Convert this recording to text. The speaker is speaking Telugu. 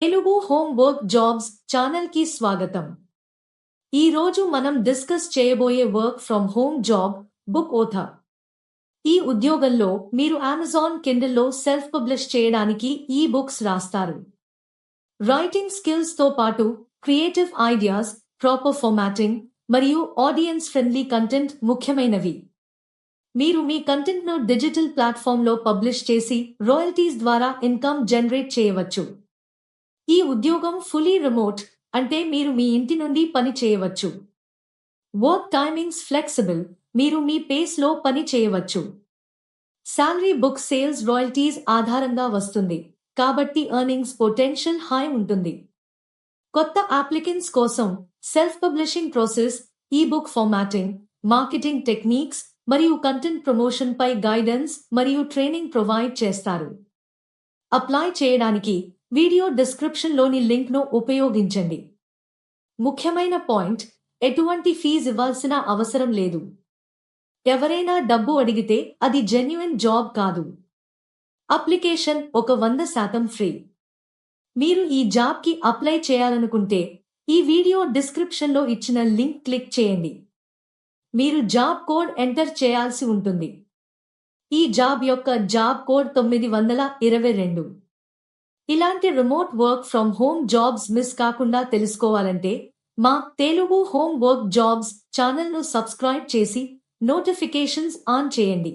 Telugu home work jobs channel కి స్వాగతం. ఈ రోజు మనం డిస్కస్ చేయబోయే work from home job book author. ఈ ఉద్యోగంలో మీరు అమెజాన్ కిండిల్లో సెల్ఫ్ పబ్లిష్ చేయడానికి ఈ బుక్స్ రాస్తారు. రైటింగ్ స్కిల్స్ తో పాటు క్రియేటివ్ ఐడియాస్, ప్రాపర్ ఫార్మాటింగ్ మరియు ఆడియన్స్ ఫ్రెండ్లీ కంటెంట్ ముఖ్యమైనవి. మీరు మీ కంటెంట్ను డిజిటల్ ప్లాట్ఫామ్లో పబ్లిష్ చేసి రాయల్టీస్ ద్వారా ఇన్కమ్ జనరేట్ చేయవచ్చు. ఈ ఉద్యోగం ఫుల్లీ రిమోట్, అంటే మీరు మీ ఇంటి నుండి పని చేయవచ్చు. వర్క్ టైమింగ్స్ ఫ్లెక్సిబుల్, మీరు మీ పేస్లో పని చేయవచ్చు. శాలరీ బుక్ సేల్స్ రాయల్టీస్ ఆధారంగా వస్తుంది, కాబట్టి ఎర్నింగ్స్ పొటెన్షియల్ హై ఉంటుంది. కొత్త అప్లికెంట్స్ కోసం సెల్ఫ్ పబ్లిషింగ్ ప్రాసెస్, ఈ బుక్ ఫార్మాటింగ్, మార్కెటింగ్ టెక్నిక్స్ మరియు కంటెంట్ ప్రమోషన్ పై గైడెన్స్ మరియు ట్రైనింగ్ ప్రొవైడ్ చేస్తారు. అప్లై చేయడానికి వీడియో డిస్క్రిప్షన్లోని లింక్ను ఉపయోగించండి. ముఖ్యమైన పాయింట్, ఎటువంటి ఫీజు ఇవ్వాల్సిన అవసరం లేదు. ఎవరైనా డబ్బు అడిగితే అది జెన్యున్ జాబ్ కాదు. Application 100% free. మీరు ఈ జాబ్కి అప్లై చేయాలనుకుంటే ఈ వీడియో డిస్క్రిప్షన్లో ఇచ్చిన లింక్ క్లిక్ చేయండి. మీరు జాబ్ కోడ్ ఎంటర్ చేయాల్సి ఉంటుంది. ఈ జాబ్ యొక్క జాబ్ కోడ్ 922. ఇలాంటి remote work from home jobs miss కాకుండా తెలుసుకోవాలంటే మా తెలుగు హోమ్ వర్క్ జాబ్స్ ఛానల్ను సబ్స్క్రైబ్ చేసి నోటిఫికేషన్స్ ఆన్ చేయండి.